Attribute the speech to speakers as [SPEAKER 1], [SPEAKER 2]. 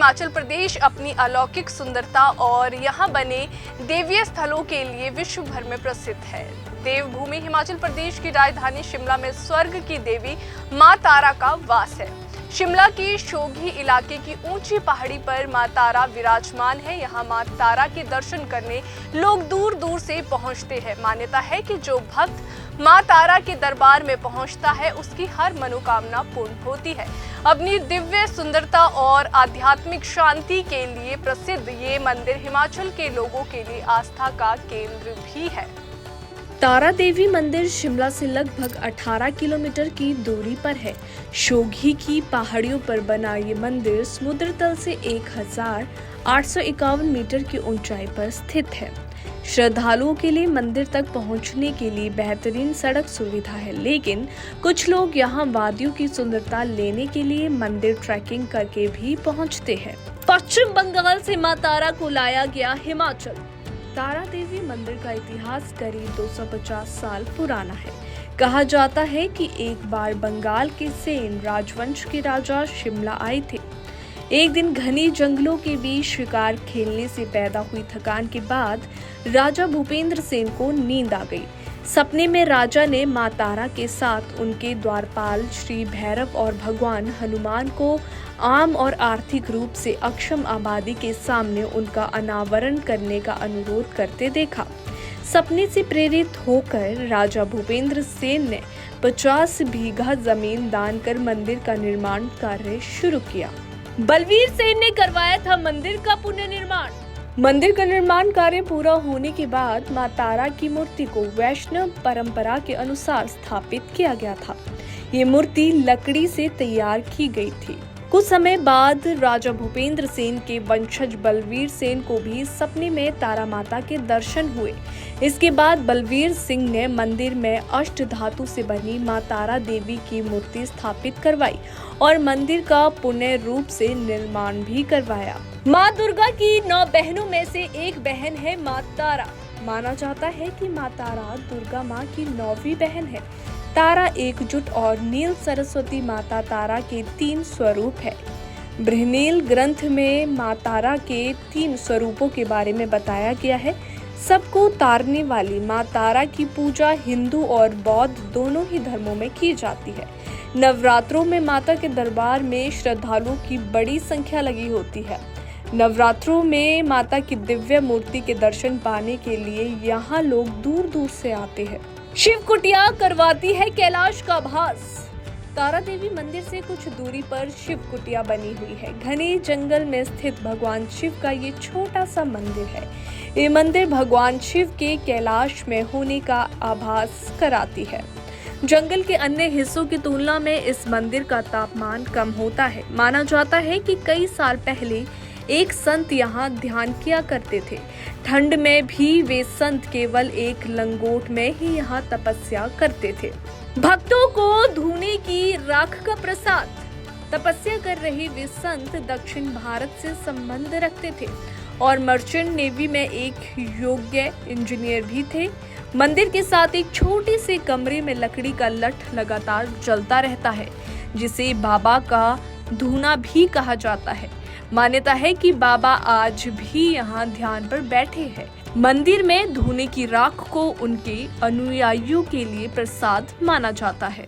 [SPEAKER 1] हिमाचल प्रदेश अपनी अलौकिक सुंदरता और यहाँ बने देवीय स्थलों के लिए विश्व भर में प्रसिद्ध है। देवभूमि हिमाचल प्रदेश की राजधानी शिमला में स्वर्ग की देवी मां तारा का वास है। शिमला के शोघी इलाके की ऊंची पहाड़ी पर मां तारा विराजमान है। यहाँ मां तारा के दर्शन करने लोग दूर दूर से पहुंचते हैं। मान्यता है कि जो भक्त मां तारा के दरबार में पहुंचता है उसकी हर मनोकामना पूर्ण होती है। अपनी दिव्य सुंदरता और आध्यात्मिक शांति के लिए प्रसिद्ध ये मंदिर हिमाचल के लोगों के लिए आस्था का केंद्र भी है।
[SPEAKER 2] तारा देवी मंदिर शिमला से लगभग 18 किलोमीटर की दूरी पर है। शोघी की पहाड़ियों पर बना ये मंदिर समुद्र तल से 1851 मीटर की ऊंचाई पर स्थित है। श्रद्धालुओं के लिए मंदिर तक पहुंचने के लिए बेहतरीन सड़क सुविधा है, लेकिन कुछ लोग यहां वादियों की सुंदरता लेने के लिए मंदिर ट्रैकिंग करके भी पहुंचते हैं। पश्चिम बंगाल से मां तारा को लाया गया हिमाचल। तारा देवी मंदिर का इतिहास करीब 250 साल पुराना है। कहा जाता है कि एक बार बंगाल के सेन राजवंश के राजा शिमला आए थे। एक दिन घने जंगलों के बीच शिकार खेलने से पैदा हुई थकान के बाद राजा भूपेंद्र सेन को नींद आ गई। सपने में राजा ने मां तारा के साथ उनके द्वारपाल श्री भैरव और भगवान हनुमान को आम और आर्थिक रूप से अक्षम आबादी के सामने उनका अनावरण करने का अनुरोध करते देखा। सपने से प्रेरित होकर राजा भूपेंद्र सेन ने 50 बीघा जमीन दान कर मंदिर का निर्माण कार्य शुरू किया। बलवीर सेन ने करवाया था मंदिर का पुनर्निर्माण। मंदिर का निर्माण कार्य पूरा होने के बाद मां तारा की मूर्ति को वैष्णव परंपरा के अनुसार स्थापित किया गया था। ये मूर्ति लकड़ी से तैयार की गई थी। कुछ समय बाद राजा भूपेंद्र सेन के वंशज बलवीर सेन को भी सपने में तारा माता के दर्शन हुए। इसके बाद बलवीर सिंह ने मंदिर में अष्ट धातु से बनी मां तारा देवी की मूर्ति स्थापित करवाई और मंदिर का पुनः रूप से निर्माण भी करवाया। मां दुर्गा की 9 बहनों में से एक बहन है मां तारा। माना जाता है कि मां तारा दुर्गा मां की 9वीं बहन है। तारा एकजुट और नील सरस्वती माता तारा के 3 स्वरूप है। बृहनील ग्रंथ में मां तारा के 3 स्वरूपों के बारे में बताया गया है। सबको तारने वाली मां तारा की पूजा हिंदू और बौद्ध दोनों ही धर्मों में की जाती है। नवरात्रों में माता के दरबार में श्रद्धालुओं की बड़ी संख्या लगी होती है। नवरात्रों में माता की दिव्य मूर्ति के दर्शन पाने के लिए यहाँ लोग दूर दूर से आते हैं। शिव कुटिया करवाती है कैलाश का भास। तारा देवी मंदिर से कुछ दूरी पर शिव कुटिया बनी हुई है। घने जंगल में स्थित भगवान शिव का ये छोटा सा मंदिर है। ये मंदिर भगवान शिव के कैलाश में होने का आभास कराती है। जंगल के अन्य हिस्सों की तुलना में इस मंदिर का तापमान कम होता है। माना जाता है कि कई साल पहले एक संत यहाँ ध्यान किया करते थे। ठंड में भी वे संत केवल एक लंगोट में ही यहाँ तपस्या करते थे। भक्तों को धूने की राख का प्रसाद। तपस्या कर रहे वे संत दक्षिण भारत से संबंध रखते थे और मर्चेंट नेवी में एक योग्य इंजीनियर भी थे। मंदिर के साथ एक छोटे से कमरे में लकड़ी का लठ लगातार जलता रहता है, जिसे बाबा का धूना भी कहा जाता है। मान्यता है कि बाबा आज भी यहाँ ध्यान पर बैठे हैं। मंदिर में धूने की राख को उनके अनुयायियों के लिए प्रसाद माना जाता है।